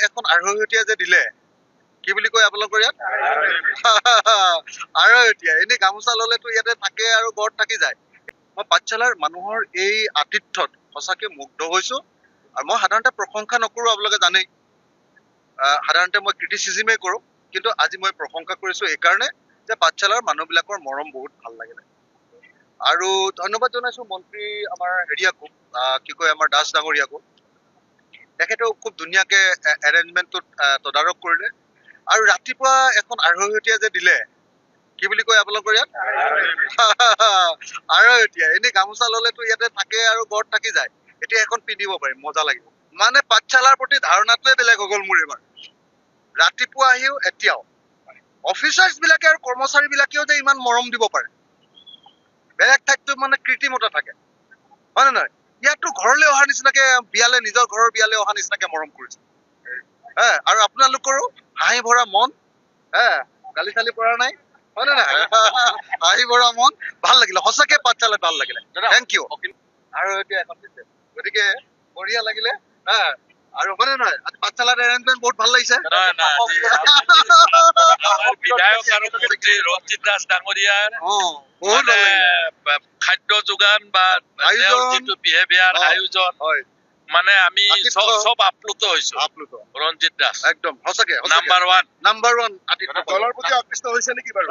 এখন আঢ়ৈহতীয়া যে দিলে কি বুলি কয় আপোনালোকৰ ইয়াত আঢ়ৈহতীয়া এনেই গামোচা ললেতো ইয়াতে থাকে আৰু ঘৰত থাকি যায়। মই পাঠশালাৰ মানুহৰ এই আতিথ্যত সঁচাকে মুগ্ধ হৈছো আৰু মই সাধাৰণতে প্ৰশংসা নকৰো, আপোনালোকে জানেই সাধাৰণতে মই ক্ৰিটিচিজিমেই কৰো, কিন্তু আজি মই প্ৰশংসা কৰিছো এইকাৰণে যে পাঠশালাৰ মানুহবিলাকৰ মৰম বহুত ভাল লাগিলে। আৰু ধন্যবাদ জনাইছো মন্ত্ৰী আমাৰ হেৰিয়াকো, কি কয় আমাৰ দাস ডাঙৰীয়াকো। তেখেতেও খুব ধুনীয়াকে এৰেঞ্জমেণ্টটোত তদাৰক কৰিলে আৰু ৰাতিপুৱা এখন আঢ়ৈহতীয়া যে দিলে কি বুলি কয় আপোনালোকৰ ইয়াত আঢ়ৈহতীয়া এনেই গামোচা ললেতো ইয়াতে থাকে আৰু ঘৰত থাকি যায়। এতিয়া এখন পিন্ধিব পাৰিম, মজা লাগিব। মানে পাঠশালাৰ প্ৰতি ধাৰণাটোৱে বেলেগ হৈ গ'ল মোৰ এইবাৰ। ৰাতিপুৱা আহিও এতিয়াও অফিচাৰ্ছ বিলাকে আৰু কৰ্মচাৰী বিলাকেও যে ইমান মৰম দিব পাৰে, বেলেগ ঠাইততো মানে কৃত্ৰিমতা থাকে, হয় নে নহয়? ইয়াতো ঘৰলৈ অহাৰ নিচিনাকে বিয়ালে, নিজৰ ঘৰৰ বিয়ালে অহাৰ নিচিনাকে মৰম কৰিছে। আৰু আপোনালোকৰো হাঁহি ভৰা মন, গালি চালি পৰা নাই, হয় নে নাই? হাঁহি ভৰা মন, ভাল লাগিলে সঁচাকে, পাঠশালাত ভাল লাগিলে। Thank you. আৰু এতিয়া এখন দিছে, গতিকে বঢ়িয়া লাগিলে। আৰু হয় নে নহয়, পাঠশালাত এৰেঞ্জমেণ্ট বহুত ভাল লাগিছে। বিধায়ক আৰু মন্ত্ৰী ৰঞ্জিত দাস ডাঙৰীয়াৰ খাদ্য যোগান বা যিটো বিহেভিয়াৰ আয়োজন, মানে আমি সব আপ্লুত হৈছো। ৰঞ্জিত দাস একদম সঁচাকে নাম্বাৰ ওৱান। দলৰ প্ৰতি আকৃষ্ট হৈছে নেকি বাৰু?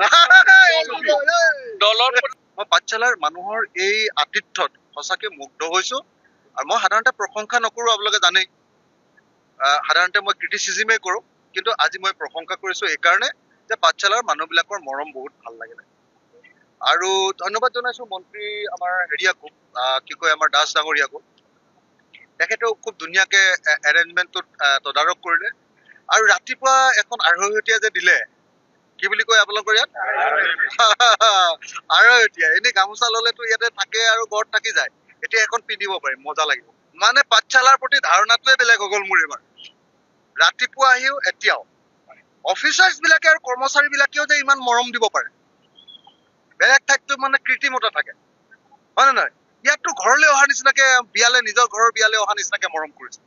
দলৰ মই পাঠশালাৰ মানুহৰ এই আতিথ্যত সঁচাকে মুগ্ধ হৈছো আৰু মই সাধাৰণতে প্ৰশংসা নকৰো, আপোনালোকে জানেই সাধাৰণতে মই ক্ৰিটিচিজিমেই কৰো, কিন্তু আজি মই প্ৰশংসা কৰিছো এইকাৰণে যে পাঠশালাৰ মানুহবিলাকৰ মৰম বহুত ভাল লাগিলে। আৰু ধন্যবাদ জনাইছো মন্ত্ৰী আমাৰ হেৰিয়াকো, কি কয় আমাৰ দাস ডাঙৰীয়াকো। তেখেতেও খুব ধুনীয়াকে এৰেঞ্জমেণ্টটোত তদাৰক কৰিলে আৰু ৰাতিপুৱা এখন আঢ়ৈহতীয়া যে দিলে কি বুলি কয় আপোনালোকৰ ইয়াত আঢ়ৈহতীয়া এনেই গামোচা ললেতো ইয়াতে থাকে আৰু ঘৰত থাকি যায়। এতিয়া এখন পিন্ধিব পাৰিম, মজা লাগিব। মানে পাঠশালাৰ প্ৰতি ধাৰণাটোৱে বেলেগ হৈ গ'ল মোৰ এইবাৰ। ৰাতিপুৱা আহিও এতিয়াও অফিচাৰ্ছ বিলাকে আৰু কৰ্মচাৰী বিলাকেও যে ইমান মৰম দিব পাৰে, বেলেগ ঠাইততো মানে কৃত্ৰিমতা থাকে, হয় নে নহয়? ইয়াতো ঘৰলৈ অহাৰ নিচিনাকে বিয়ালে, নিজৰ ঘৰৰ বিয়ালে অহাৰ নিচিনাকে মৰম কৰিছে।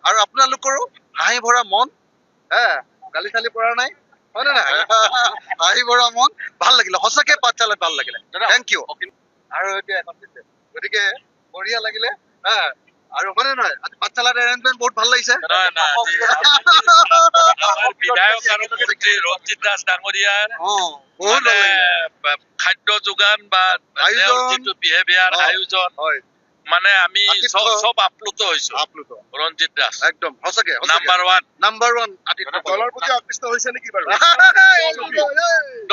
আৰু আপোনালোকৰো হাঁহি ভৰা মন, গালি চালি পৰা নাই, হয় নে নাই? হাঁহি ভৰা মন, ভাল লাগিলে সঁচাকে, পাঠশালাত ভাল লাগিলে। Thank you. আৰু এতিয়া এখন দিছে, গতিকে বঢ়িয়া লাগিলে। আৰু হয় নে নহয়, পাঠশালাত এৰেঞ্জমেণ্ট বহুত ভাল লাগিছে। বিধায়ক আৰু মন্ত্ৰী ৰঞ্জিত দাস ডাঙৰীয়াৰ খাদ্য যোগান বা যিটো বিহেভিয়াৰ আয়োজন, মানে আমি সব আপ্লুত হৈছো। ৰঞ্জিত দাস একদম সঁচাকে নাম্বাৰ ওৱান। দলৰ প্ৰতি আকৃষ্ট হৈছে নেকি বাৰু?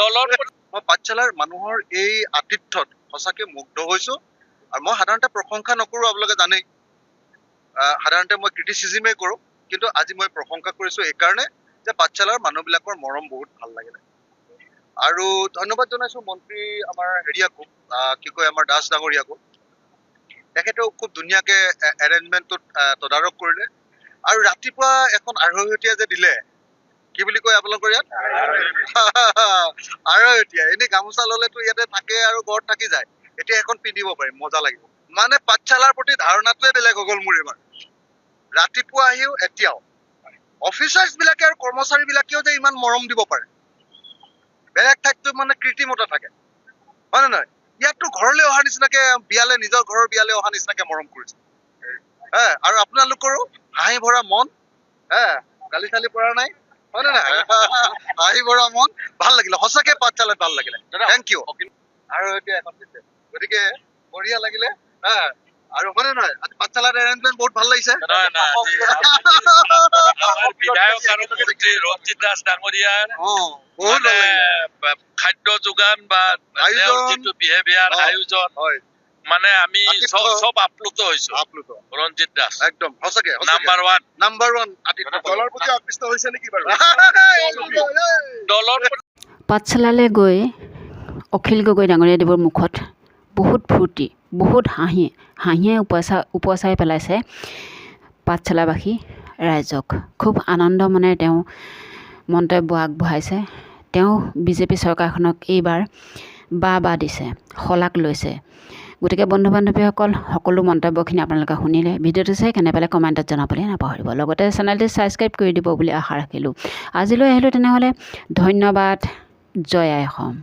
দলৰ মই পাঠশালাৰ মানুহৰ এই আতিথ্যত সঁচাকে মুগ্ধ হৈছো আৰু মই সাধাৰণতে প্ৰশংসা নকৰো, আপোনালোকে জানেই সাধাৰণতে মই ক্ৰিটিচিজিমেই কৰো, কিন্তু আজি মই প্ৰশংসা কৰিছো এইকাৰণে যে পাঠশালাৰ মানুহবিলাকৰ মৰম বহুত ভাল লাগিলে। আৰু ধন্যবাদ জনাইছো মন্ত্ৰী আমাৰ হেৰিয়াকো, কি কয় আমাৰ দাস ডাঙৰীয়াকো। তেখেতেও খুব ধুনীয়াকে এৰেঞ্জমেণ্টটোত তদাৰক কৰিলে আৰু ৰাতিপুৱা এখন আঢ়ৈহতীয়া যে দিলে কি বুলি কয় আপোনালোকৰ ইয়াত আঢ়ৈহতীয়া এনেই গামোচা ললেতো ইয়াতে থাকে আৰু ঘৰত থাকি যায়। এতিয়া এখন পিন্ধিব পাৰিম, মজা লাগিব। মানে পাঠশালাৰ প্ৰতি ধাৰণাটোৱে বেলেগ হৈ গ'ল মোৰ এইবাৰ। ৰাতিপুৱা আহিও এতিয়াও অফিচাৰ্ছ বিলাকে আৰু কৰ্মচাৰী বিলাকেও যে ইমান মৰম দিব পাৰে, বেলেগ ঠাইততো মানে কৃত্ৰিমতা থাকে, হয় নে নহয়? ইয়াতো ঘৰলৈ অহাৰ নিচিনাকে বিয়ালে, নিজৰ ঘৰৰ বিয়ালে অহাৰ নিচিনাকে মৰম কৰিছে। আৰু আপোনালোকৰো হাঁহি ভৰা মন, গালি চালি পৰা নাই, হয় নে নাই? হাঁহি ভৰা মন, ভাল লাগিলে সঁচাকে, পাঠশালাত ভাল লাগিলে। Thank you. আৰু এতিয়া এখন দিছে, গতিকে বঢ়িয়া লাগিলে। আৰু হয় নে নহয়, পাঠশালাত এৰেঞ্জমেণ্ট বহুত ভাল লাগিছে। বিধায়ক আৰু মন্ত্ৰী ৰঞ্জিত দাস ডাঙৰীয়াৰ খাদ্য যোগান বা যিটো বিহেভিয়াৰ আয়োজন, মানে আমি সব আপ্লুত হৈছো। ৰঞ্জিত দাস একদম সঁচাকে, নাম্বাৰ ওৱান। দলৰ প্ৰতি আকৃষ্ট হৈছে নেকি বাৰু? দলৰ পাঠশালালৈ গৈ অখিল গগৈ ডাঙৰীয়াদেৱৰ মুখত বহুত ফূৰ্তি, বহুত হাঁহিয়ে উপচাই পেলাইছে পাঠশালাবাসী ৰাইজক। খুব আনন্দ মনেৰে তেওঁ মন্তব্য আগবঢ়াইছে। তেওঁ বিজেপি চৰকাৰখনক এইবাৰ বা দিছে, শলাগ লৈছে। গতিকে বন্ধু বান্ধৱীসকল সকলো মন্তব্যখিনি আপোনালোকে শুনিলে ভিডিঅ'টো চাই কেনে পালে কমেণ্টত জনাবলৈ নাপাহৰিব লগতে চেনেলটো ছাবস্ক্ৰাইব কৰি দিব বুলি আশা ৰাখিলোঁ আজিলৈ আহিলোঁ তেনেহ'লে ধন্যবাদ জয় আই অসম